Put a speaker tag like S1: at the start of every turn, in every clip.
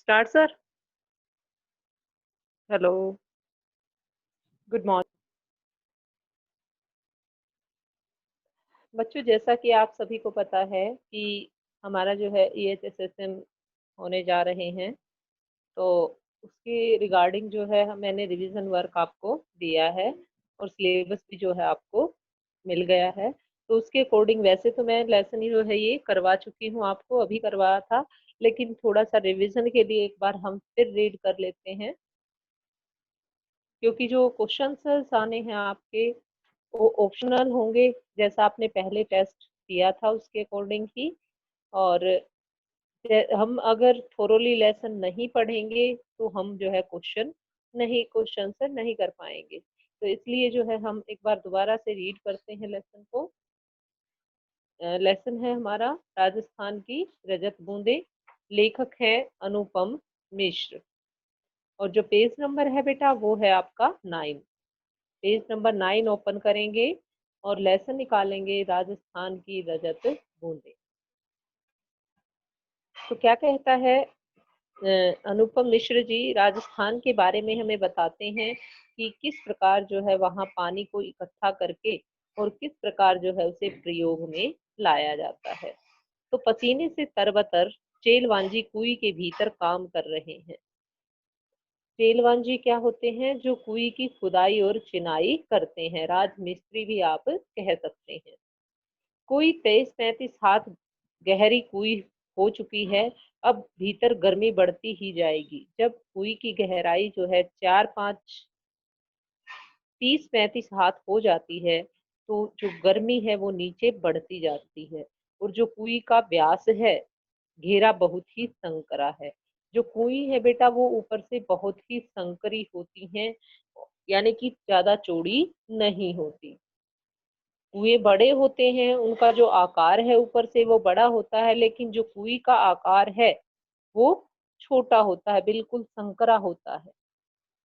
S1: Start sir. Hello. Good morning बच्चों, जैसा कि आप सभी को पता है कि हमारा जो है EHSSM होने जा रहे हैं, तो उसके रिगार्डिंग जो है मैंने रिवीजन वर्क आपको दिया है और सिलेबस भी जो है आपको मिल गया है। तो उसके अकॉर्डिंग वैसे तो मैं लेसन जो है ये करवा चुकी हूँ, आपको अभी करवाया था, लेकिन थोड़ा सा रिवीजन के लिए एक बार हम फिर रीड कर लेते हैं, क्योंकि जो क्वेश्चंस आने हैं आपके वो ऑप्शनल होंगे, जैसा आपने पहले टेस्ट दिया था उसके अकॉर्डिंग ही। और हम अगर थोरोली लेसन नहीं पढ़ेंगे तो हम जो है क्वेश्चन आंसर नहीं कर पाएंगे। तो इसलिए जो है हम एक बार दोबारा से रीड करते हैं लेसन को। लेसन है हमारा राजस्थान की रजत बूंदे, लेखक है अनुपम मिश्र। और जो पेज नंबर है बेटा वो है आपका 9। पेज नंबर 9 ओपन करेंगे और लेसन निकालेंगे राजस्थान की रजत बूंदे। तो क्या कहता है अनुपम मिश्र जी राजस्थान के बारे में हमें बताते हैं कि किस प्रकार जो है वहाँ पानी को इकट्ठा करके और किस प्रकार जो है उसे प्रयोग में लाया जाता है। तो पसीने से तरबतर चेलवांजी कुएं के भीतर काम कर रहे हैं। चेलवांजी क्या होते हैं? जो कुएं की खुदाई और चिनाई करते हैं, राजमिस्त्री भी आप कह सकते हैं। कोई 23-35 हाथ गहरी कुई हो चुकी है। अब भीतर गर्मी बढ़ती ही जाएगी। जब कुई की गहराई जो है 4-5 30-35 हाथ हो जाती है, तो जो गर्मी है वो नीचे बढ़ती जाती है। और जो कुई का व्यास है, घेरा बहुत ही संकरा है। जो कुई है बेटा वो ऊपर से बहुत ही संकरी होती हैं, यानी कि ज्यादा चौड़ी नहीं होती। कुएं बड़े होते हैं, उनका जो आकार है ऊपर से वो बड़ा होता है, लेकिन जो कुएं का आकार है वो छोटा होता है, बिल्कुल संकरा होता है।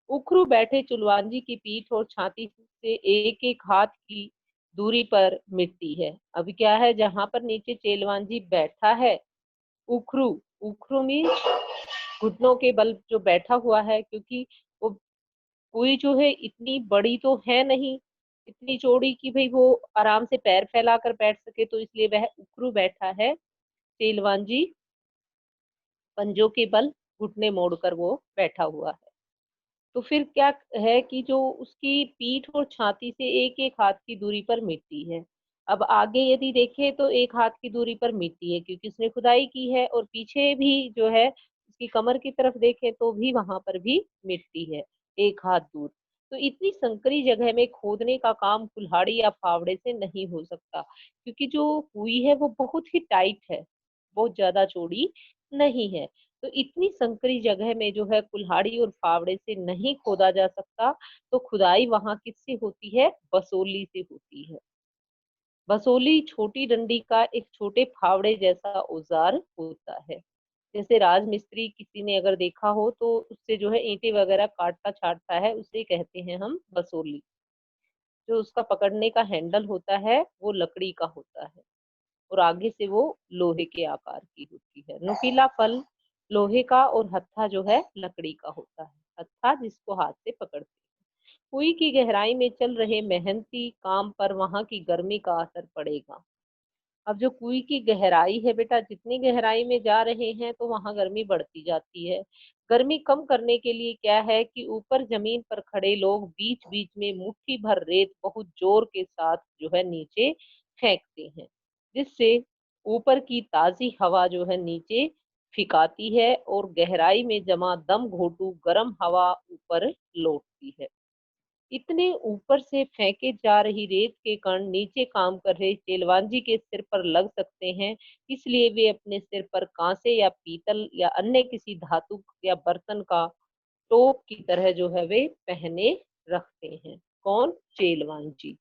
S1: उखरू बैठे चुलवांजी की पीठ और छाती से एक एक हाथ की दूरी पर मिट्टी है। अभी क्या है, जहां पर नीचे चेलवांजी बैठा है, उखरू उखरू मीन्स घुटनों के बल जो बैठा हुआ है, क्योंकि वो कुई जो है इतनी बड़ी तो है नहीं, इतनी चौड़ी कि भाई वो आराम से पैर फैलाकर बैठ सके, तो इसलिए वह उखरू बैठा है। चेलवांजी पंजों के बल घुटने मोड़कर वो बैठा हुआ है। तो फिर क्या है कि जो उसकी पीठ और छाती से एक एक हाथ की दूरी पर मिट्टी है। अब आगे यदि देखें तो एक हाथ की दूरी पर मिट्टी है, क्योंकि उसने खुदाई की है, और पीछे भी जो है उसकी कमर की तरफ देखें तो भी वहां पर भी मिट्टी है, एक हाथ दूर। तो इतनी संकरी जगह में खोदने का काम कुल्हाड़ी या फावड़े से नहीं हो सकता, क्योंकि जो कुई है वो बहुत ही टाइट है, बहुत ज्यादा चौड़ी नहीं है। तो इतनी संकरी जगह में जो है कुल्हाड़ी और फावड़े से नहीं खोदा जा सकता। तो खुदाई वहां किससे होती है? बसोली से होती है। बसोली छोटी डंडी का एक छोटे फावड़े जैसा औजार होता है। जैसे राजमिस्त्री किसी ने अगर देखा हो तो उससे जो है ईंटें वगैरह काटता छाटता है, उसे कहते हैं हम बसोली। जो उसका पकड़ने का हैंडल होता है वो लकड़ी का होता है, और आगे से वो लोहे के आकार की होती है। नुकीला फल लोहे का और हत्था जो है लकड़ी का होता है, हत्था जिसको हाथ से पकड़ते हैं। कुएं की गहराई में चल रहे मेहनती काम पर वहां की गर्मी का असर पड़ेगा। अब जो कुएं की गहराई है बेटा, जितनी गहराई में जा रहे हैं तो वहां गर्मी बढ़ती जाती है। गर्मी कम करने के लिए क्या है कि ऊपर जमीन पर खड़े लोग बीच बीच में मुट्ठी भर रेत बहुत जोर के साथ जो है नीचे फेंकते हैं, जिससे ऊपर की ताजी हवा जो है नीचे फिकाती है और गहराई में जमा दम घोटू गर्म हवा ऊपर लौटती है। इतने ऊपर से फेंके जा रही रेत के कण नीचे काम कर रहे चेलवांजी के सिर पर लग सकते हैं, इसलिए वे अपने सिर पर कांसे या पीतल या अन्य किसी धातु या बर्तन का टोप की तरह जो है वे पहने रखते हैं। कौन? चेलवांजी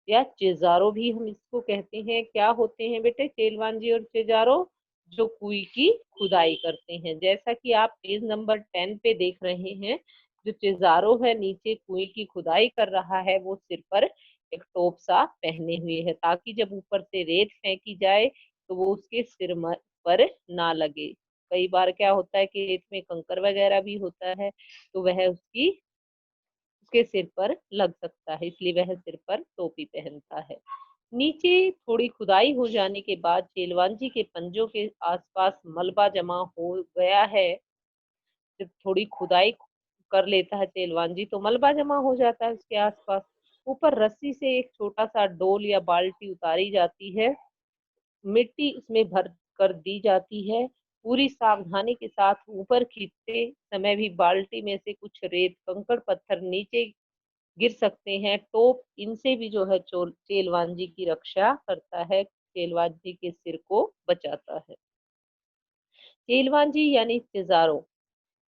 S1: या चेजारो भी हम इसको कहते हैं। क्या होते हैं बेटे चेलवांजी और चेजारो? जो कुई की खुदाई करते हैं। जैसा कि आप पेज नंबर 10 पे देख रहे हैं, जो चेजारो है नीचे कुएं की खुदाई कर रहा है, वो सिर पर एक टोप सा पहने हुए है, ताकि जब ऊपर से रेत फेंकी जाए तो वो उसके सिर पर ना लगे। कई बार क्या होता है कि रेत में कंकर वगैरह भी होता है, तो वह उसके सिर पर लग सकता है, इसलिए वह सिर पर टोपी पहनता है। नीचे थोड़ी खुदाई हो जाने के बाद चेलवांजी के पंजों के आसपास मलबा जमा हो गया है। जब थोड़ी खुदाई कर लेता है चेलवांजी तो मलबा जमा हो जाता है उसके आसपास। ऊपर रस्सी से एक छोटा सा डोल या बाल्टी उतारी जाती है, मिट्टी उसमें भर कर दी जाती है। पूरी सावधानी के साथ ऊपर खींचते समय भी बाल्टी में से कुछ रेत कंकड़ पत्थर नीचे गिर सकते हैं। टोप इनसे भी जो है चेलवांजी की रक्षा करता है, चेलवांजी के सिर को बचाता है। चेलवांजी यानी चिजारो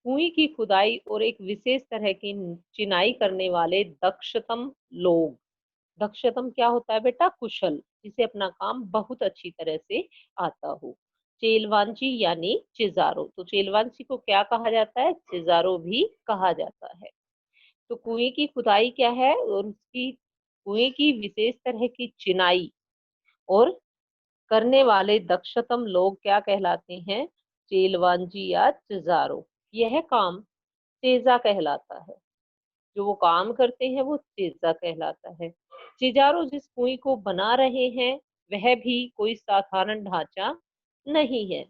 S1: कुएं की खुदाई और एक विशेष तरह की चिनाई करने वाले दक्षतम लोग। दक्षतम क्या होता है बेटा? कुशल, जिसे अपना काम बहुत अच्छी तरह से आता हो। चेलवांजी यानी चिजारो, तो चेलवांजी को क्या कहा जाता है? चिजारो भी कहा जाता है। तो कुएं की खुदाई क्या है और उसकी कुएं की विशेष तरह की चिनाई और करने वाले दक्षतम लोग क्या कहलाते हैं? चेलवांजी या चिजारो। यह काम तेजा कहलाता है। जो वो काम करते हैं वो तेजा कहलाता है। चिजारो जिस कुएं को बना रहे हैं वह भी कोई साधारण ढांचा नहीं है।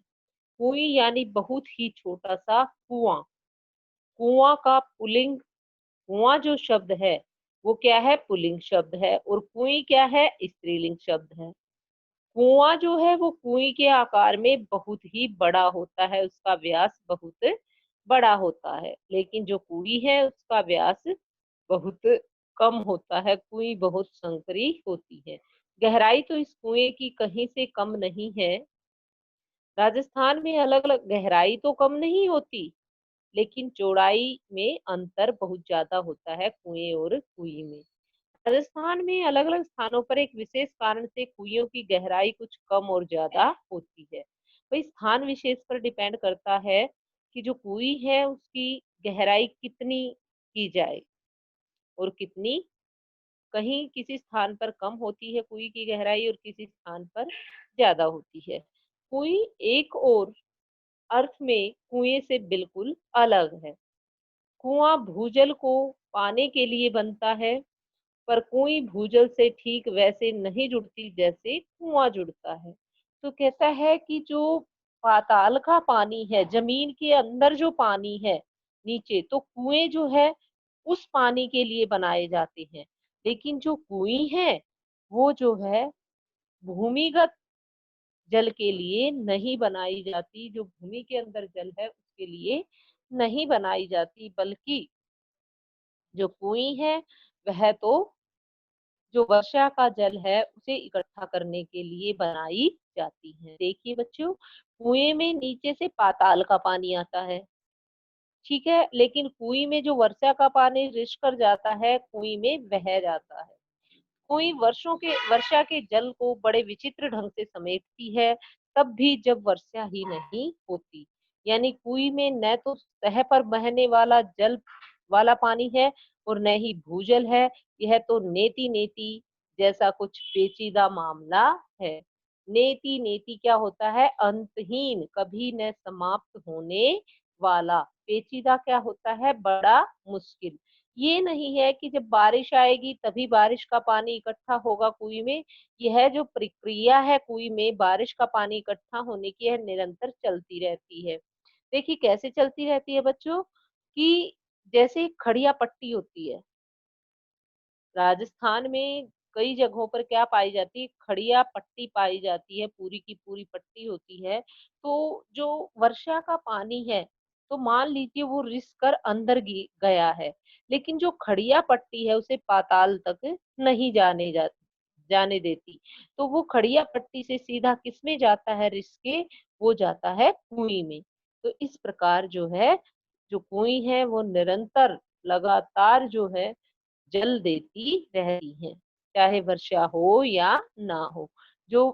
S1: कुएं यानी बहुत ही छोटा सा कुआं। कुआं का पुल्लिंग, कुआं जो शब्द है वो क्या है? पुल्लिंग शब्द है। और कुएं क्या है? स्त्रीलिंग शब्द है। कुआं जो है वो कुएं के आकार में बहुत ही बड़ा होता है, उसका व्यास बहुत बड़ा होता है। लेकिन जो कुएं है उसका व्यास बहुत कम होता है, कुएं बहुत संकरी होती है। गहराई तो इस कुएं की कहीं से कम नहीं है। राजस्थान में अलग अलग गहराई तो कम नहीं होती, लेकिन चौड़ाई में अंतर बहुत ज्यादा होता है कुएं और कुएं में। राजस्थान में अलग अलग स्थानों पर एक विशेष कारण से कुइयों की गहराई कुछ कम और ज्यादा होती है। वही स्थान विशेष पर डिपेंड करता है कि जो कुई है उसकी गहराई कितनी की जाए और कितनी। कहीं किसी स्थान पर कम होती है कुई की गहराई और किसी स्थान पर ज्यादा होती है। कुई एक और अर्थ में कुएं से बिल्कुल अलग है। कुआं भूजल को पाने के लिए बनता है, पर कुएं भूजल से ठीक वैसे नहीं जुड़ती जैसे कुआं जुड़ता है। तो कहता है कि जो पाताल का पानी है, जमीन के अंदर जो पानी है नीचे, तो कुएं जो है उस पानी के लिए बनाए जाते हैं। लेकिन जो कुएं है वो जो है भूमिगत जल के लिए नहीं बनाई जाती, जो भूमि के अंदर जल है उसके लिए नहीं बनाई जाती, बल्कि जो कुएं है वह तो जो वर्षा का जल है उसे इकट्ठा करने के लिए बनाई जाती है। देखिए बच्चों, कुएं में नीचे से पाताल का पानी आता है, ठीक है, लेकिन कुएं में जो वर्षा का पानी रिस कर जाता है कुएं में बह जाता है। कुएं वर्षा के जल को बड़े विचित्र ढंग से समेटती है, तब भी जब वर्षा ही नहीं होती। यानी कुएं में न तो सतह पर बहने वाला जल वाला पानी है और न ही भूजल है। यह तो नेति नेति जैसा कुछ पेचीदा मामला है। नेति नेति क्या होता है? अंतहीन, कभी न समाप्त होने वाला। पेचीदा क्या होता है? बड़ा मुश्किल। ये नहीं है कि जब बारिश आएगी तभी बारिश का पानी इकट्ठा होगा कुएं में। यह जो प्रक्रिया है कुएं में बारिश का पानी इकट्ठा होने की, यह निरंतर चलती रहती है। देखिए कैसे चलती रहती है बच्चों, कि जैसे खड़िया पट्टी होती है। राजस्थान में कई जगहों पर क्या पाई जाती है? खड़िया पट्टी पाई जाती है, पूरी की पूरी पट्टी होती है। तो जो वर्षा का पानी है, तो मान लीजिए वो रिस कर अंदर गया है, लेकिन जो खड़िया पट्टी है उसे पाताल तक नहीं जाने देती। तो वो खड़िया पट्टी से सीधा किसमें जाता है रिस के? वो जाता है कुएं में। तो इस प्रकार जो है, जो कुएं है वो निरंतर लगातार जो है जल देती रहती हैं, चाहे वर्षा हो या ना हो। जो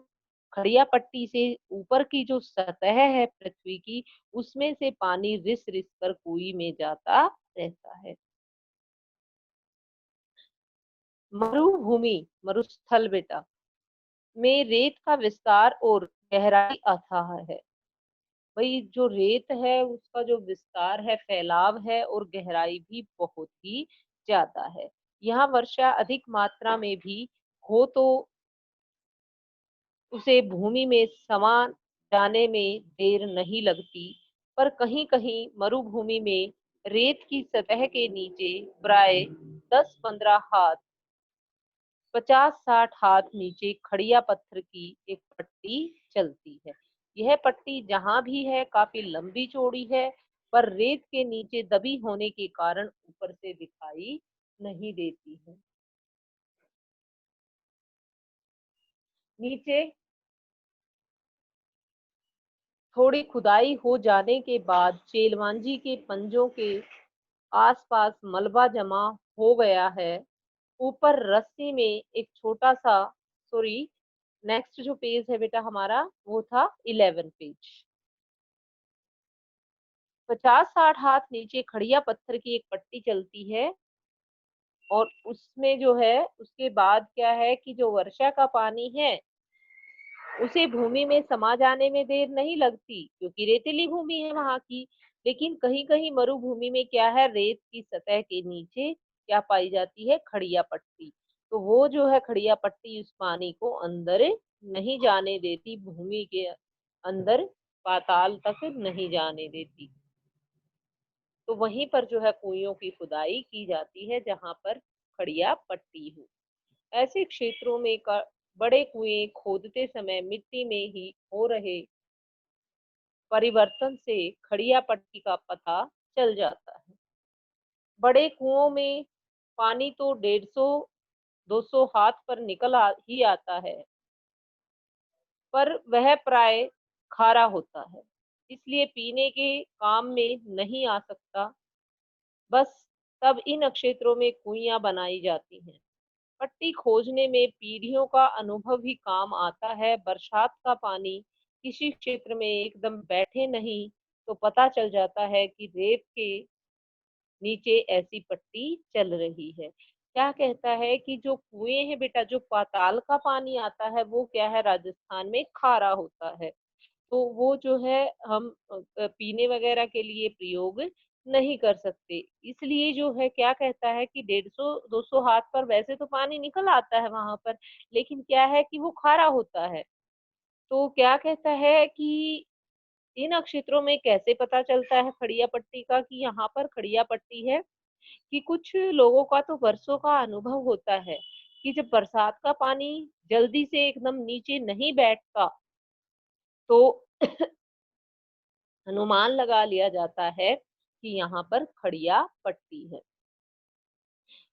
S1: खड़िया पट्टी से ऊपर की जो सतह है पृथ्वी की, उसमें से पानी रिस रिस कर कुएं में जाता रहता है। मरुभूमि, मरुस्थल बेटा, में रेत का विस्तार और गहराई अथाह है। भाई जो रेत है उसका जो विस्तार है, फैलाव है और गहराई भी बहुत ही ज्यादा है। यहाँ वर्षा अधिक मात्रा में भी हो तो उसे भूमि में समा जाने में देर नहीं लगती, पर कहीं-कहीं मरुभूमि में रेत की सतह के नीचे प्राय 10-15 हाथ, 50-60 हाथ नीचे खड़िया पत्थर की एक पट्टी चलती है। यह पट्टी जहां भी है काफी लंबी चौड़ी है, पर रेत के नीचे दबी होने के कारण ऊपर से दिखाई नहीं देती है। नीचे थोड़ी खुदाई हो जाने के बाद चेलवांजी के पंजों के आसपास मलबा जमा हो गया है। ऊपर रस्सी में एक छोटा सा, सॉरी, नेक्स्ट जो पेज है बेटा हमारा वो था 11 पेज। 50-60 हाथ नीचे खड़िया पत्थर की एक पट्टी चलती है और उसमें जो है उसके बाद क्या है कि जो वर्षा का पानी है उसे भूमि में समा जाने में देर नहीं लगती, क्योंकि रेतीली भूमि है वहां की। लेकिन कहीं कहीं मरुभूमि में क्या है, रेत की सतह के नीचे क्या पाई जाती है, खड़िया पट्टी। तो वो जो है खड़िया पट्टी उस पानी को अंदर नहीं जाने देती, भूमि के अंदर पाताल तक नहीं जाने देती। तो वहीं पर जो है कुइयों की खुदाई की जाती है जहां पर खड़िया पट्टी हो। ऐसे क्षेत्रों में बड़े कुएं खोदते समय मिट्टी में ही हो रहे परिवर्तन से खड़िया पट्टी का पता चल जाता है। बड़े कुओं में पानी तो 150-200 हाथ पर ही आता है, पर वह प्राय खारा होता है, इसलिए पीने के काम में नहीं आ सकता। बस तब इन क्षेत्रों में कुइयां बनाई जाती हैं। पट्टी खोजने में पीढ़ियों का अनुभव ही काम आता है। बरसात का पानी किसी क्षेत्र में एकदम बैठे नहीं तो पता चल जाता है कि रेत के नीचे ऐसी पट्टी चल रही है। क्या कहता है कि जो कुएं हैं बेटा, जो पाताल का पानी आता है वो क्या है, राजस्थान में खारा होता है। तो वो जो है हम पीने वगैरह के लिए प्रयोग नहीं कर सकते। इसलिए जो है क्या कहता है कि 150-200 हाथ पर वैसे तो पानी निकल आता है वहां पर, लेकिन क्या है कि वो खारा होता है। तो क्या कहता है कि इन क्षेत्रों में कैसे पता चलता है खड़िया पट्टी का कि यहाँ पर खड़िया पट्टी है, कि कुछ लोगों का तो वर्षों का अनुभव होता है कि जब बरसात का पानी जल्दी से एकदम नीचे नहीं बैठता तो अनुमान लगा लिया जाता है कि यहाँ पर खड़िया पट्टी है।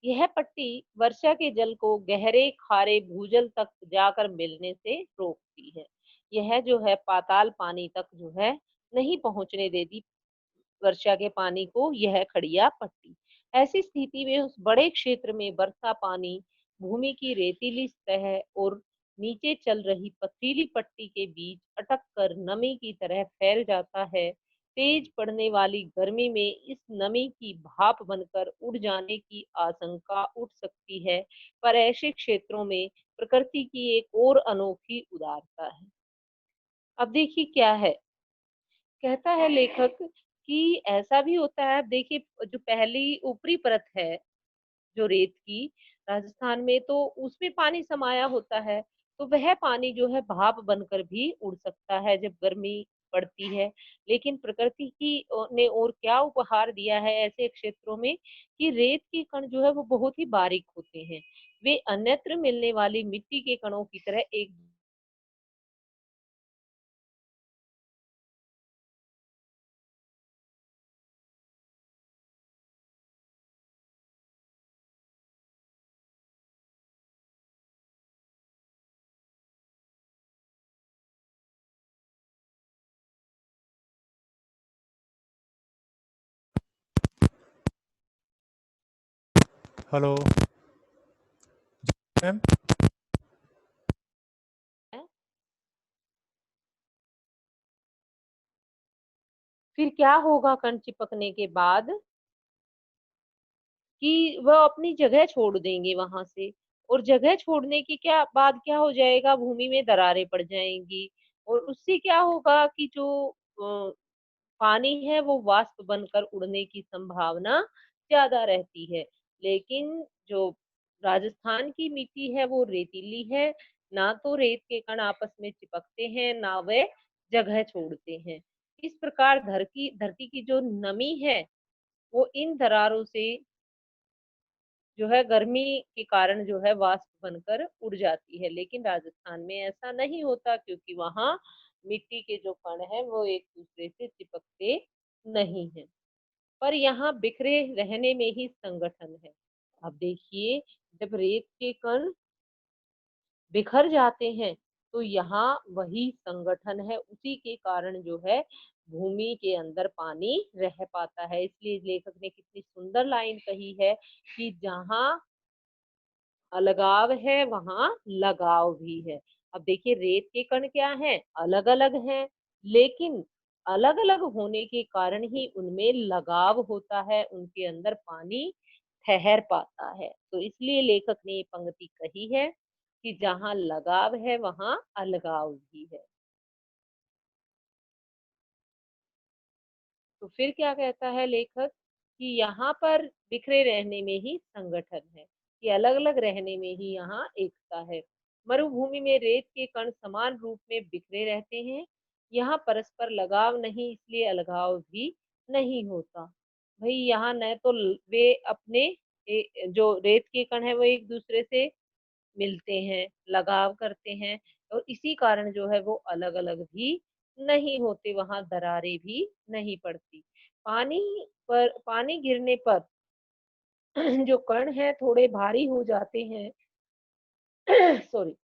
S1: यह पट्टी वर्षा के जल को गहरे खारे भूजल तक जाकर मिलने से रोकती है। यह जो है पाताल पानी तक जो है नहीं पहुंचने देती वर्षा के पानी को, यह खड़िया पट्टी। ऐसी स्थिति में उस बड़े क्षेत्र में वर्षा पानी भूमि की रेतीली सतह और नीचे चल रही पथरीली पट्टी के बीच अटक कर नमी की तरह फैल जाता है। तेज पड़ने वाली गर्मी में इस नमी की भाप बनकर उड़ जाने की आशंका उठ सकती है, पर ऐसे क्षेत्रों में प्रकृति की एक और अनोखी उदारता है। अब देखिए क्या है, कहता है लेखक कि ऐसा भी होता है। अब देखिए जो पहली ऊपरी परत है जो रेत की, राजस्थान में तो उसमें पानी समाया होता है, तो वह पानी जो है भाप बनकर भी उड़ सकता है जब गर्मी पड़ती है। लेकिन प्रकृति की ने और क्या उपहार दिया है ऐसे क्षेत्रों में कि रेत के कण जो है वो बहुत ही बारीक होते हैं। वे अन्यत्र मिलने वाली मिट्टी के कणों की तरह एक
S2: हेलो मैम।
S1: है। फिर क्या होगा कण चिपकने के बाद कि वह अपनी जगह छोड़ देंगे वहां से, और जगह छोड़ने की क्या बाद क्या हो जाएगा, भूमि में दरारें पड़ जाएंगी। और उससे क्या होगा कि जो पानी है वो वाष्प बनकर उड़ने की संभावना ज़्यादा रहती है। लेकिन जो राजस्थान की मिट्टी है वो रेतीली है, ना तो रेत के कण आपस में चिपकते हैं, ना वे जगह छोड़ते हैं। इस प्रकार धरती की जो नमी है, वो इन दरारों से जो है गर्मी के कारण जो है वाष्प बनकर उड़ जाती है। लेकिन राजस्थान में ऐसा नहीं होता क्योंकि वहाँ मिट्टी के जो कण हैं वो एक दूसरे से चिपकते नहीं हैं। पर यहाँ बिखरे रहने में ही संगठन है। अब देखिए, जब रेत के कण बिखर जाते हैं तो यहाँ वही संगठन है, उसी के कारण जो है भूमि के अंदर पानी रह पाता है। इसलिए लेखक ने कितनी सुंदर लाइन कही है कि जहाँ अलगाव है वहाँ लगाव भी है। अब देखिए, रेत के कण क्या हैं? अलग-अलग हैं, लेकिन अलग-अलग होने के कारण ही उनमें लगाव होता है, उनके अंदर पानी ठहर पाता है। तो इसलिए लेखक ने ये पंक्ति कही है कि जहाँ लगाव है वहाँ अलगाव भी है। तो फिर क्या कहता है लेखक कि यहाँ पर बिखरे रहने में ही संगठन है, कि अलग-अलग रहने में ही यहाँ एकता है। मरुभूमि में रेत के कण समान रूप में बिखरे रहते हैं। यहाँ परस्पर लगाव नहीं, इसलिए अलगाव भी नहीं होता। भई यहाँ न तो वे अपने जो रेत के कण है वो एक दूसरे से मिलते हैं, लगाव करते हैं और इसी कारण जो है वो अलग-अलग भी नहीं होते, वहाँ दरारें भी नहीं पड़ती। पानी पानी गिरने पर जो कण हैं थोड़े भारी हो जाते हैं सॉरी,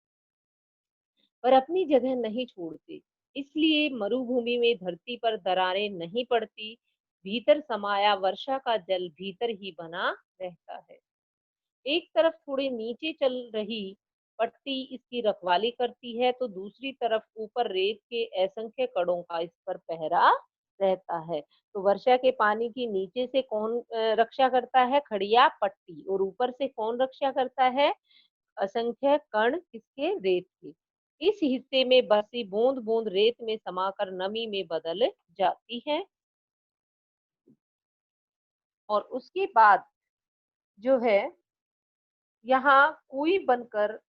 S1: पर अपनी जगह नहीं छोड़ते। इसलिए मरुभूमि में धरती पर दरारें नहीं पड़ती, भीतर समाया वर्षा का जल भीतर ही बना रहता है। एक तरफ थोड़े नीचे चल रही पट्टी इसकी रखवाली करती है तो दूसरी तरफ ऊपर रेत के असंख्य कणों का इस पर पहरा रहता है। तो वर्षा के पानी की नीचे से कौन रक्षा करता है? खड़िया पट्टी। और ऊपर से कौन रक्षा करता है? असंख्य कण किसके? रेत के। इस हिस्से में बसी बूंद बूंद रेत में समाकर नमी में बदल जाती है और उसके बाद जो है यहाँ कुई बनकर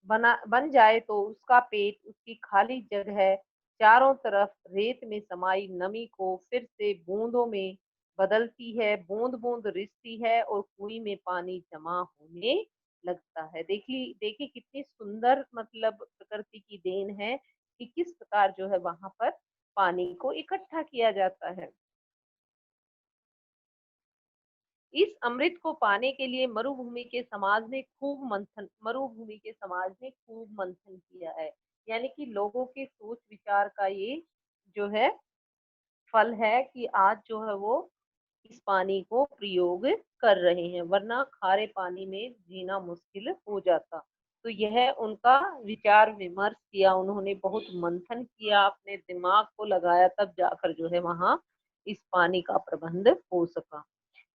S1: बन जाए तो उसका पेट, उसकी खाली जगह चारों तरफ रेत में समाई नमी को फिर से बूंदों में बदलती है, बूंद बूंद रिसती है और कुएं में पानी जमा होने लगता है। देखिए कितनी सुंदर मतलब प्रकृति की देन है कि किस प्रकार जो है वहां पर पानी को इकट्ठा किया जाता है। इस अमृत को पाने के लिए मरुभूमि के समाज ने खूब मंथन किया है। यानी कि लोगों के सोच विचार का ये जो है फल है कि आज जो है वो इस पानी को प्रयोग कर रहे हैं, वरना खारे पानी में जीना मुश्किल हो जाता। तो यह उनका विचार विमर्श किया, उन्होंने बहुत मंथन किया, अपने दिमाग को लगाया, तब जाकर जो है वहां इस पानी का प्रबंध हो सका।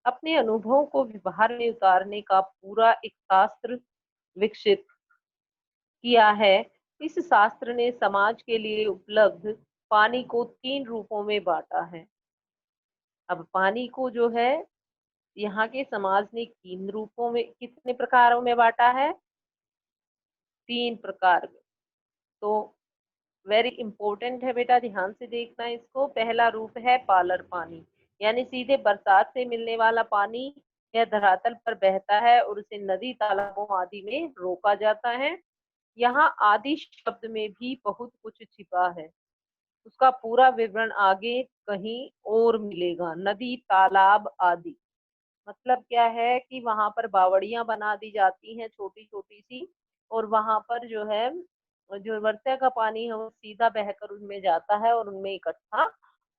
S1: अपने अनुभवों को व्यवहार में उतारने का पूरा एक शास्त्र विकसित किया है। इस शास्त्र ने समाज के लिए उपलब्ध पानी को 3 रूपों में बाँटा है। अब पानी को जो है यहाँ के समाज ने 3 रूपों में, कितने प्रकारों में बाँटा है? 3 प्रकार में। तो वेरी इंपॉर्टेंट है बेटा, ध्यान से देखना इसको। पहला रूप है पालर पानी, यानी सीधे बरसात से मिलने वाला पानी। यह धरातल पर बहता है और उसे नदी तालाबों आदि में रोका जाता है। यहाँ आदि शब्द में भी बहुत कुछ छिपा है, उसका पूरा विवरण आगे कहीं और मिलेगा। नदी तालाब आदि मतलब क्या है कि वहां पर बावड़ियां बना दी जाती हैं छोटी छोटी सी, और वहां पर जो है जो वर्षा का पानी है वो सीधा बहकर उनमें जाता है और उनमें इकट्ठा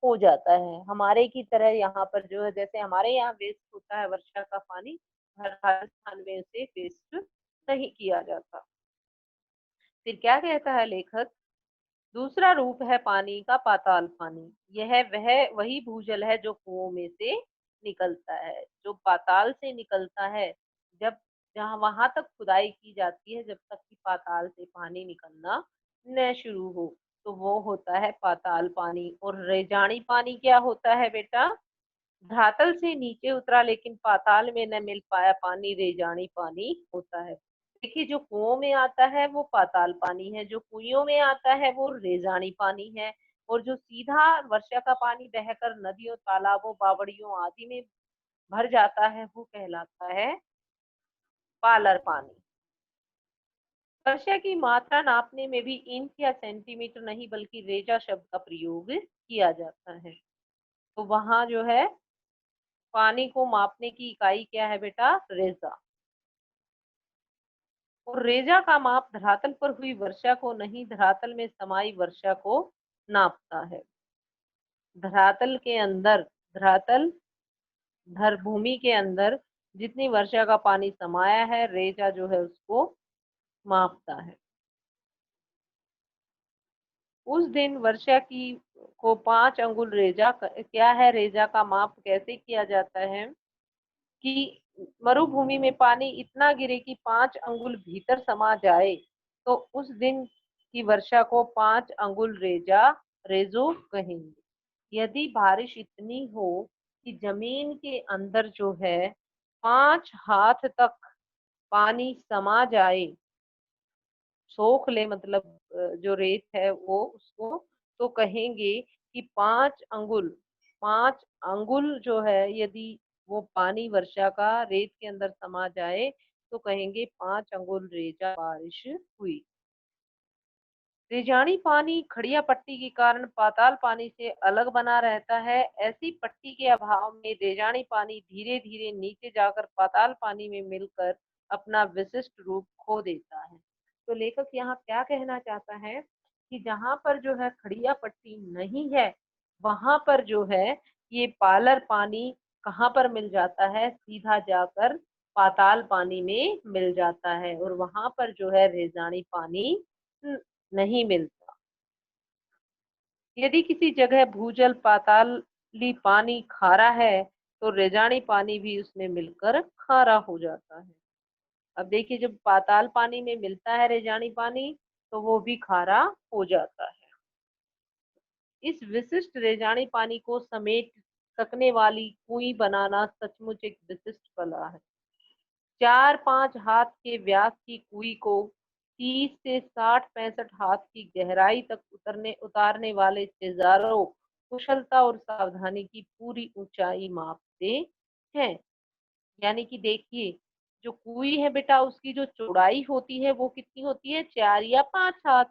S1: हो जाता है। हमारे की तरह यहाँ पर जो है, जैसे हमारे यहाँ वेस्ट होता है वर्षा का पानी, हर राजस्थान में उसे वेस्ट नहीं किया जाता। फिर क्या कहता है लेखक? दूसरा रूप है पानी का पाताल पानी। यह वही भूजल है जो कुओं में से निकलता है, जो पाताल से निकलता है। जब जहाँ वहां तक खुदाई की जाती है जब तक कि पाताल से पानी निकलना न शुरू हो। तो वो होता है पाताल पानी। और रेजानी पानी क्या होता है बेटा? धरातल से नीचे उतरा लेकिन पाताल में न मिल पाया पानी, रेजानी पानी होता है। देखिए, जो कुओं में आता है वो पाताल पानी है, जो कुइयों में आता है वो रेजानी पानी है, और जो सीधा वर्षा का पानी बहकर नदियों, तालाबों, बावड़ियों आदि में भर जाता है वो कहलाता है पालर पानी। वर्षा की मात्रा नापने में भी इंच या सेंटीमीटर नहीं बल्कि रेजा शब्द का प्रयोग किया जाता है। तो वहां जो है पानी को मापने की इकाई क्या है बेटा? रेजा। और रेजा का माप धरातल पर हुई वर्षा को नहीं, धरातल में समाई वर्षा को नापता है। धरातल के अंदर, धरातल धर भूमि के अंदर जितनी वर्षा का पानी समाया है, रेजा जो है उसको मापता है। उस दिन वर्षा की को 5 अंगुल रेजा क्या है? रेजा का माप कैसे किया जाता है कि मरुभूमि में पानी इतना गिरे कि 5 अंगुल भीतर समा जाए, तो उस दिन की वर्षा को 5 अंगुल रेजो कहेंगे। यदि बारिश इतनी हो कि जमीन के अंदर जो है 5 हाथ तक पानी समा जाए, सोख ले मतलब जो रेत है वो उसको, तो कहेंगे कि 5 अंगुल, 5 अंगुल जो है यदि वो पानी वर्षा का रेत के अंदर समा जाए, तो कहेंगे 5 अंगुल रेजा बारिश हुई। रेजानी पानी खड़िया पट्टी के कारण पाताल पानी से अलग बना रहता है। ऐसी पट्टी के अभाव में रेजानी पानी धीरे धीरे नीचे जाकर पाताल पानी में मिलकर अपना विशिष्ट रूप खो देता है। तो लेखक यहाँ क्या कहना चाहता है कि जहां पर जो है खड़िया पट्टी नहीं है, वहां पर जो है ये पालर पानी कहाँ पर मिल जाता है? सीधा जाकर पाताल पानी में मिल जाता है, और वहां पर जो है रेजानी पानी नहीं मिलता। यदि किसी जगह भूजल पाताली पानी खारा है, तो रेजानी पानी भी उसमें मिलकर खारा हो जाता है। अब देखिए, जब पाताल पानी में मिलता है रेजानी पानी, तो वो भी खारा हो जाता है। इस विशिष्ट रेजानी पानी को समेट सकने वाली कुई बनाना सचमुच एक विशिष्ट कला है। 4-5 हाथ के व्यास की कुई को 30 से 60-65 हाथ की गहराई तक उतारने वाले चिजारों कुशलता और सावधानी की पूरी ऊंचाई मापते हैं। यानी कि देखिए, जो कुई है बेटा उसकी जो चौड़ाई होती है वो कितनी होती है? 4 या 5 हाथ।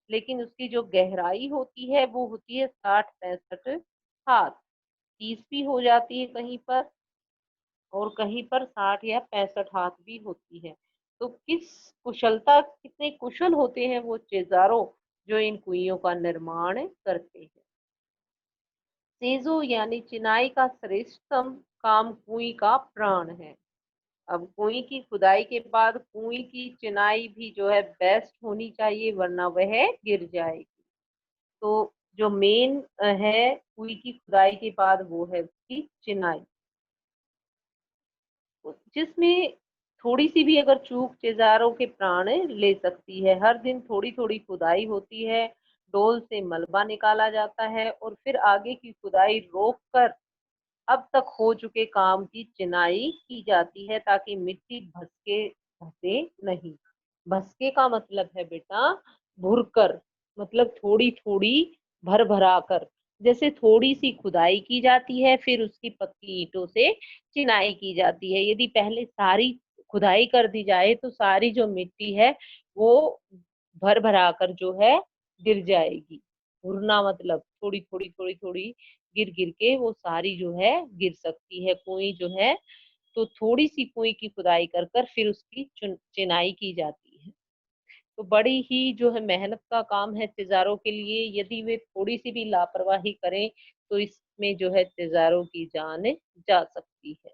S1: लेकिन उसकी जो गहराई होती है वो होती है 60-65 हाथ। 30 भी हो जाती है कहीं पर, और कहीं पर 60 या 65 हाथ भी होती है। तो कितने कुशल होते हैं वो चिजारों जो इन कुइयों का निर्माण करते हैं। सेजो यानी चिनाई का श्रेष्ठतम काम कुई का प्राण है। अब कुई की खुदाई के बाद कुई की चिनाई भी जो है बेस्ट होनी चाहिए, वरना वह गिर जाएगी। तो जो मेन है कुई की खुदाई के बाद वो है उसकी चिनाई, जिसमें थोड़ी सी भी अगर चूक चिजारों के प्राण ले सकती है। हर दिन थोड़ी थोड़ी खुदाई होती है, डोल से मलबा निकाला जाता है और फिर आगे की खुदाई रोक कर अब तक हो चुके काम की चिनाई की जाती है, ताकि मिट्टी धसे नहीं। भसके का मतलब है बेटा भुरकर, मतलब थोड़ी थोड़ी भर भरा कर। जैसे थोड़ी सी खुदाई की जाती है, फिर उसकी पक्की ईंटों से चिनाई की जाती है। यदि पहले सारी खुदाई कर दी जाए तो सारी जो मिट्टी है वो भर भरा कर जो है गिर जाएगी। भुरना मतलब थोड़ी थोड़ी थोड़ी थोड़ी गिर गिर के वो सारी जो है गिर सकती है। कुएं जो है, तो थोड़ी सी कुएं की खुदाई कर कर फिर उसकी चिनाई की जाती है। तो बड़ी ही जो है मेहनत का काम है तेजारों के लिए। यदि वे थोड़ी सी भी लापरवाही करें तो इसमें जो है तेजारों की जान जा सकती है।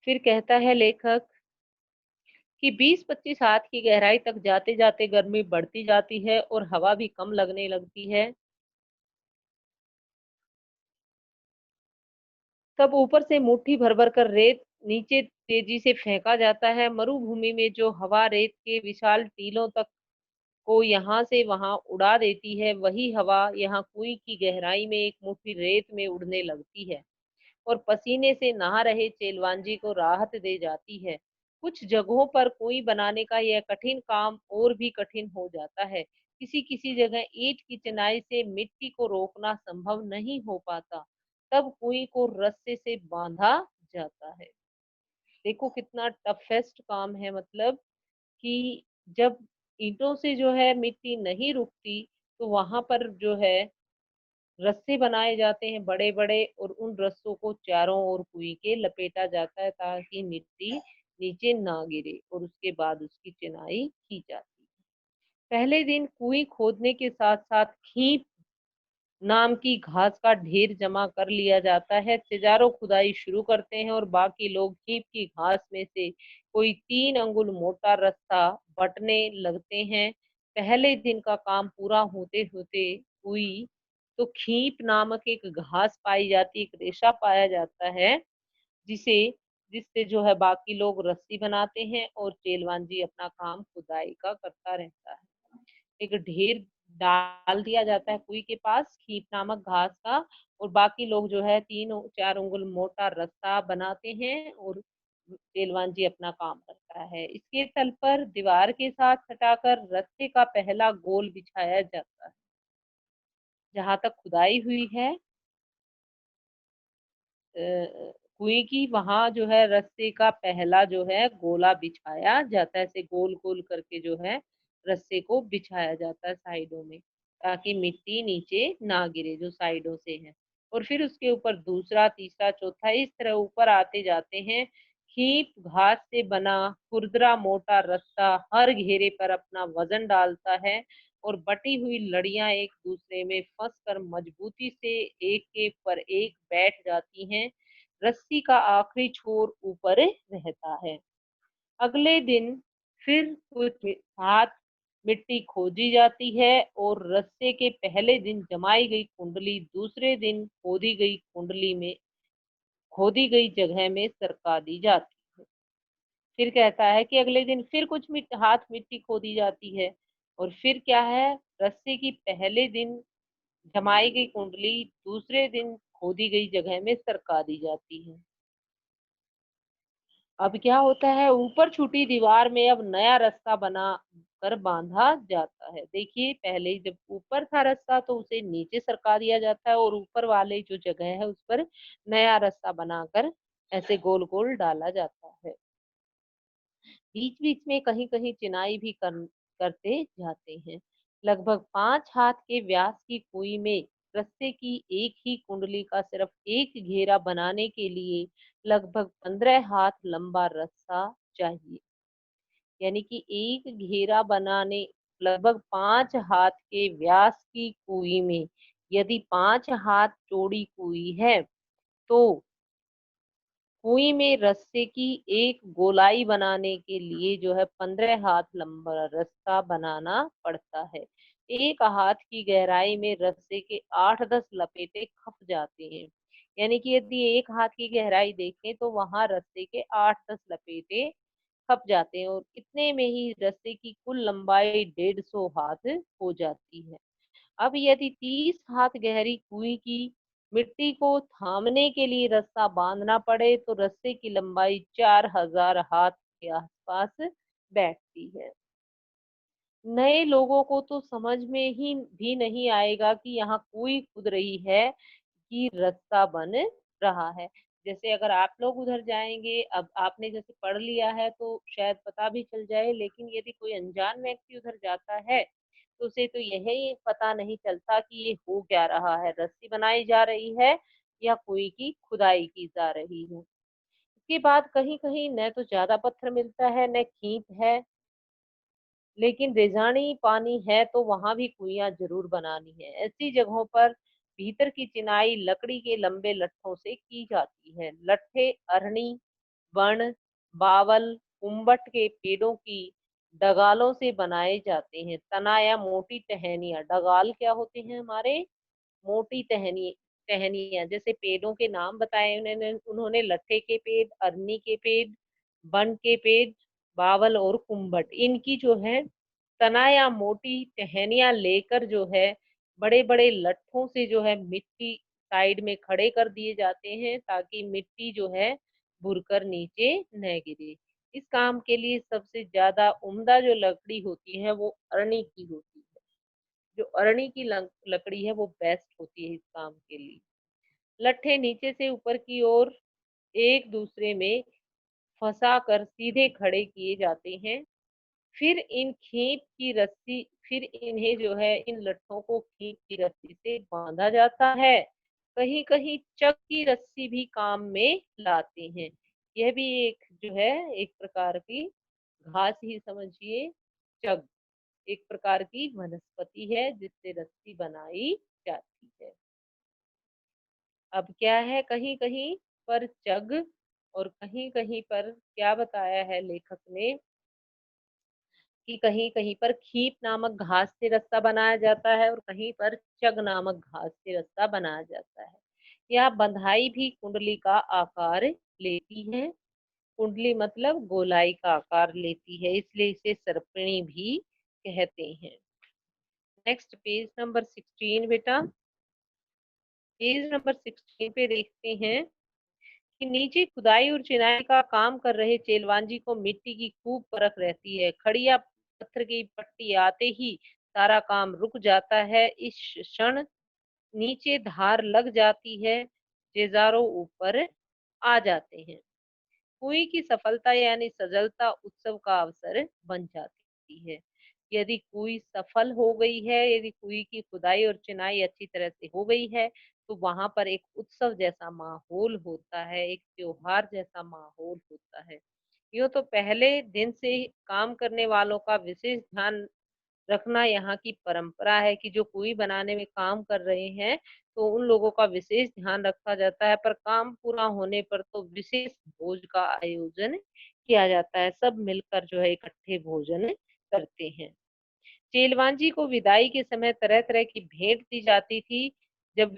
S1: फिर कहता है लेखक कि 20-25 हाथ की गहराई तक जाते जाते गर्मी बढ़ती जाती है और हवा भी कम लगने लगती है। तब ऊपर से मुट्ठी भर भर कर रेत नीचे तेजी से फेंका जाता है। मरुभूमि में जो हवा रेत के विशाल टीलों तक को यहाँ से वहाँ उड़ा देती है, वही हवा यहाँ कुएं की गहराई में एक मुट्ठी रेत में उड़ने लगती है और पसीने से नहा रहे चेलवांजी को राहत दे जाती है। कुछ जगहों पर कुएं बनाने का यह कठिन काम और भी कठिन हो जाता है। किसी-किसी जगह ईंट की चिनाई से मिट्टी को रोकना संभव नहीं हो पाता। तब कुएं को रस्से से बांधा जाता है। देखो कितना टफेस्ट काम है, मतलब कि जब ईंटों से जो है मिट्टी नहीं रुकती, तो वहां पर जो है रस्से बनाए जाते हैं बड़े-बड़े और उन रस्सों को चारों ओर कुएं के लपेटा जाता है ताकि मिट्टी नीचे ना गिरे और उसके बाद उसकी चिनाई की जाती है। पहले दिन कुएं खोदने के साथ-साथ खींप नाम की घास का ढेर जमा कर लिया जाता है। सिजारो खुदाई शुरू करते हैं और बाकी लोग खीप की घास में से कोई 3 अंगुल मोटा रास्ता बटने लगते हैं। पहले दिन का काम पूरा होते-होते हुई तो खीप नामक एक घास पाई जाती, एक रेशा पाया जाता है, जिसे जिससे जो है बाकी लोग रस्सी बनाते हैं और चेलवांजी अपना काम खुदाई का करता रहता है। एक ढेर डाल दिया जाता है कुएं के पास खीप नामक घास का और बाकी लोग जो है 3-4 उंगल मोटा रस्सा बनाते हैं और पहलवान जी अपना काम करता है। इसके तल पर दीवार के साथ सटाकर रस्से का पहला गोल बिछाया जाता है। जहाँ तक खुदाई हुई है कुएं की, वहां जो है रस्से का पहला जो है गोला बिछाया जाता है, ऐसे गोल गोल करके जो है रस्से को बिछाया जाता है साइडों में, ताकि मिट्टी नीचे ना गिरे जो साइडों से है। और फिर उसके ऊपर दूसरा, तीसरा, चौथा इस तरह ऊपर आते जाते हैं। खीप घास से बना खुरदरा मोटा रस्सा हर घेरे पर अपना वजन डालता है और बटी हुई लड़ियां एक दूसरे में फंसकर मजबूती से एक के पर एक बैठ जाती हैं। रस्सी का आखिरी छोर ऊपर रहता है। अगले दिन फिर कुछ हाथ मिट्टी खोदी जाती है और रस्से के पहले दिन जमाई गई कुंडली दूसरे दिन खोदी गई जगह में सरका दी जाती है। फिर कहता है कि अगले दिन फिर कुछ हाथ मिट्टी खोदी जाती है और फिर क्या है, रस्से की पहले दिन जमाई गई कुंडली दूसरे दिन खोदी गई जगह में सरका दी जाती है। अब क्या होता है, ऊपर छूटी दीवार में अब नया रास्ता बना कर बांधा जाता है। देखिए पहले जब ऊपर था रास्ता तो उसे नीचे सरका दिया जाता है और ऊपर वाले जो जगह है उस पर नया रास्ता बनाकर ऐसे गोल गोल डाला जाता है। बीच बीच में कहीं कहीं चिनाई भी करते जाते हैं। लगभग 5 हाथ के व्यास की कुई में रस्से की एक ही कुंडली का सिर्फ एक घेरा बनाने के लिए लगभग 15 हाथ लंबा रस्सा चाहिए। यानी कि एक घेरा बनाने लगभग 5 हाथ के व्यास की कुई में यदि 5 हाथ चौड़ी कुई है तो कुएं में रस्से की एक गोलाई बनाने के लिए जो है 15 हाथ लंबा रास्ता बनाना पड़ता है। एक हाथ की गहराई में रस्से के 8-10 लपेटे खप जाते हैं। यानी कि यदि एक हाथ की गहराई देखें तो वहां रस्से के 8-10 लपेटे खप जाते हैं और इतने में ही रस्से की कुल लंबाई 150 हाथ हो जाती है। अब यदि 30 हाथ गहरी कुएं की मिट्टी को थामने के लिए रस्सा बांधना पड़े तो रस्से की लंबाई 4000 हाथ के आसपास बैठती है। नए लोगों को तो समझ में ही भी नहीं आएगा कि यहाँ कुएं खुद रही है कि रास्ता बन रहा है। जैसे अगर आप लोग उधर जाएँगे, अब आपने जैसे पढ़ लिया है तो शायद पता भी चल जाए, लेकिन यदि कोई अनजान व्यक्ति उधर जाता है, तो उसे तो यही पता नहीं चलता कि ये हो क्या रहा है, रस्सी बनाई जा रही है या कुएँ की खुदाई की जा रही है। इसके बाद कहीं-कहीं न तो ज़्यादा पत्थर मिलता है, न खींच है, लेकिन रेजानी पानी है तो वहाँ भी कुइयाँ ज़रूर बनानी है। ऐसी जगहों पर भीतर की चिनाई लकड़ी के लंबे लट्ठों से की जाती है। लट्ठे अरणी, बण, बावल, कुम्भट के पेड़ों की डगालों से बनाए जाते हैं। तना या मोटी टहनियाँ, डगाल क्या होते हैं हमारे? मोटी टहनियाँ, जैसे पेड़ों के नाम बताए उन्होंने लट्ठे के पेड़, अरनी के पेड़, बन के पेड़, बावल और कुम्भट, इनकी जो है तना या मोटी टहनियाँ लेकर जो है बड़े-बड़े लट्ठों से जो है मिट्टी साइड में खड़े कर दिए जाते हैं ताकि मिट्टी जो है भुरकर नीचे न गिरे। इस काम के लिए सबसे ज़्यादा उम्दा जो लकड़ी होती है वो अरणी की होती है। जो अरणी की लकड़ी है वो बेस्ट होती है इस काम के लिए। लट्ठे नीचे से ऊपर की ओर एक दूसरे में फंसा कर सीधे खड़े किए जाते हैं। फिर इन खींच की रस्सी फिर इन्हें जो है इन लट्ठों को खींच की रस्सी से बांधा जाता है। कहीं-कहीं चक की रस्सी भी काम में लाते हैं। यह भी एक जो है एक प्रकार की घास ही समझिए, चक एक प्रकार की वनस्पति है जिससे रस्सी बनाई जाती है। अब क्या है कहीं-कहीं पर चग और कहीं-कहीं पर क्या बताया है लेखक ने कि कहीं-कहीं पर खीप नामक घास से रास्ता बनाया जाता है और कहीं पर चग नामक घास से रास्ता बनाया जाता है। यह बंधाई भी कुंडली का आकार लेती है। कुंडली मतलब गोलाई का आकार लेती है, इसलिए इसे सर्पिणी भी कहते हैं। नेक्स्ट पेज नंबर 16 बेटा। पेज नंबर 16 पे देखते हैं कि नीचे खुदाई और चिनाई का काम कर रहे चेलवांजी को मिट्टी की खूब परख रहती है। खड़िया पत्थर की पट्टी आते ही सारा काम रुक जाता है। इस क्षण नीचे धार लग जाती है, जेजारो ऊपर आ जाते हैं। कुएं की सफलता यानी सजलता उत्सव का अवसर बन जाती है। यदि कुई सफल हो गई है, यदि कुई की खुदाई और चिनाई अच्छी तरह से हो गई है, तो वहां पर एक उत्सव जैसा माहौल होता है, एक त्योहार जैसा माहौल होता है। यूँ तो पहले दिन से ही काम करने वालों का विशेष ध्यान रखना यहाँ की परंपरा है कि जो कुई बनाने में काम कर रहे हैं, तो उन लोगों का विशेष ध्यान रखा जाता है, पर काम पूरा होने पर तो विशेष भोज का आयोजन किया जाता है। सब मिलकर जो है इकट्ठे भोजन करते हैं। चेलवांजी को विदाई के समय तरह-तरह की भेंट दी जाती थी। जब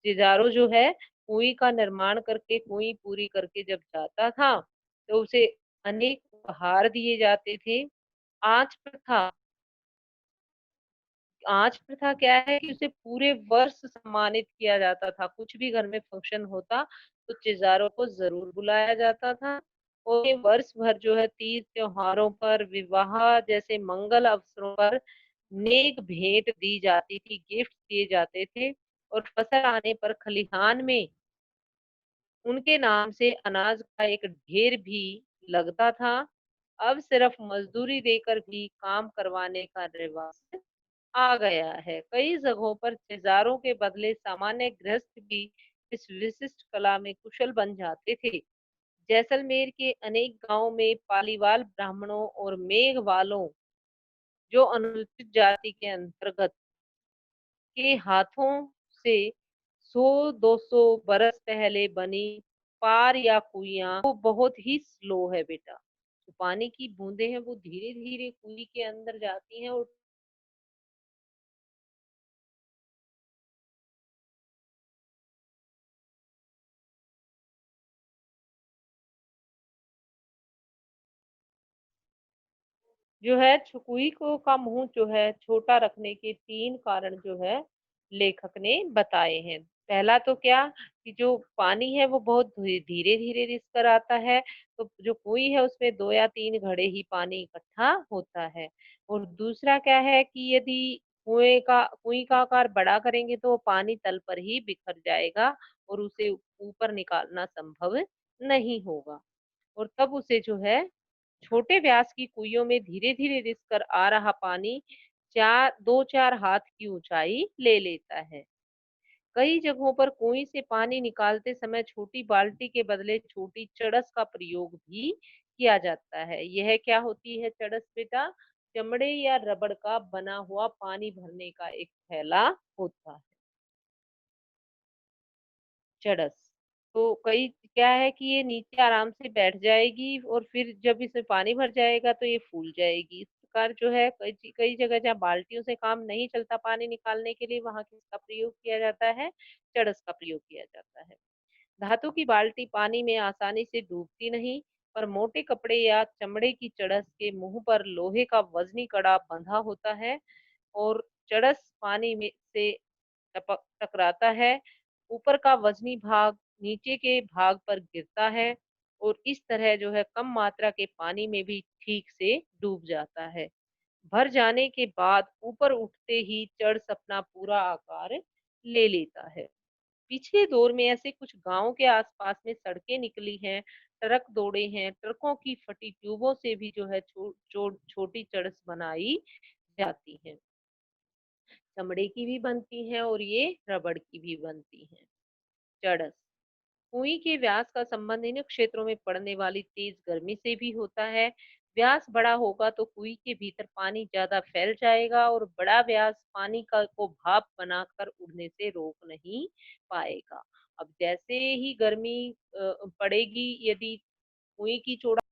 S1: जुझारू जो है कुएं का निर्माण करके कुएं पूरी करके जब जाता था, तो उसे अनेक उपहार दिए जाते थे। आज प्रथा आज प्रथा क्या है कि उसे पूरे वर्ष सम्मानित किया जाता था। कुछ भी घर में फंक्शन होता तो चिज़ारों को ज़रूर बुलाया जाता था और ये वर्ष भर जो है तीज त्योहारों पर, विवाह जैसे मंगल अवसरों पर नेक भेंट दी जाती थी, गिफ्ट दिए जाते थे और फसल आने पर खलिहान में उनके नाम से अनाज का एक ढेर भी लगता था। अब सिर्फ मजदूरी देकर भी काम करवाने का रिवाज आ गया है। कई जगहों पर ठेकेदारों के बदले सामान्य गृहस्थ भी इस विशिष्ट कला में कुशल बन जाते थे। जैसलमेर के अनेक गांवों में पालीवाल ब्राह्मणों और मेघवालों जो अनुसूचित जाति के अंतर्गत के हाथों से 100-200 बरस पहले बनी पार या कुइयां वो बहुत ही स्लो है बेटा। जो पानी की बूंदे हैं वो धीरे धीरे कुएं के अंदर जाती हैं और जो है छुकुई को का मुंह जो है छोटा रखने के 3 कारण जो है लेखक ने बताए हैं। पहला तो क्या कि जो पानी है वो बहुत धीरे धीरे रिस कर आता है, तो जो कुएं है उसमें 2 या 3 घड़े ही पानी इकट्ठा होता है। और दूसरा क्या है कि यदि कुएं का आकार बड़ा करेंगे तो वो पानी तल पर ही बिखर जाएगा और उसे ऊपर निकालना संभव नहीं होगा। और तब उसे जो है छोटे व्यास की कुइयों में धीरे-धीरे रिस कर आ रहा पानी 2-4 हाथ की ऊंचाई ले लेता है। कई जगहों पर कुएं से पानी निकालते समय छोटी बाल्टी के बदले छोटी चड़स का प्रयोग भी किया जाता है। यह क्या होती है चड़स बेटा? चमड़े या रबड़ का बना हुआ पानी भरने का एक थैला होता है। चड़स। तो कई क्या है कि ये नीचे आराम से बैठ जाएगी और फिर जब इसमें पानी भर जाएगा तो ये फूल जाएगी। इस प्रकार जो है कई जगह जहाँ बाल्टियों से काम नहीं चलता पानी निकालने के लिए वहाँ किसका प्रयोग किया जाता है? चड़स का प्रयोग किया जाता है। धातु की बाल्टी पानी में आसानी से डूबती नहीं, पर मोटे कपड़े या चमड़े की चड़स के मुंह पर लोहे का वजनी कड़ा बंधा होता है और चड़स पानी में से टकराता है। ऊपर का वजनी भाग नीचे के भाग पर गिरता है और इस तरह जो है कम मात्रा के पानी में भी ठीक से डूब जाता है। भर जाने के बाद ऊपर उठते ही चर्च अपना पूरा आकार ले लेता है। पिछले दौर में ऐसे कुछ गांवों के आसपास में सड़कें निकली हैं, ट्रक दौड़े हैं, ट्रकों की फटी ट्यूबों से भी जो है छोटी चर्च बनाई जाती हैं। चमड़े की भी बनती हैं और ये रबड़ की भी बनती हैं। चड़स कुएं के व्यास का संबंध इन क्षेत्रों में पड़ने वाली तेज गर्मी से भी होता है। व्यास बड़ा होगा तो कुएं के भीतर पानी ज्यादा फैल जाएगा और बड़ा व्यास पानी का को भाप बनाकर उड़ने से रोक नहीं पाएगा। अब जैसे ही गर्मी पड़ेगी, यदि कुएं की चौड़ाई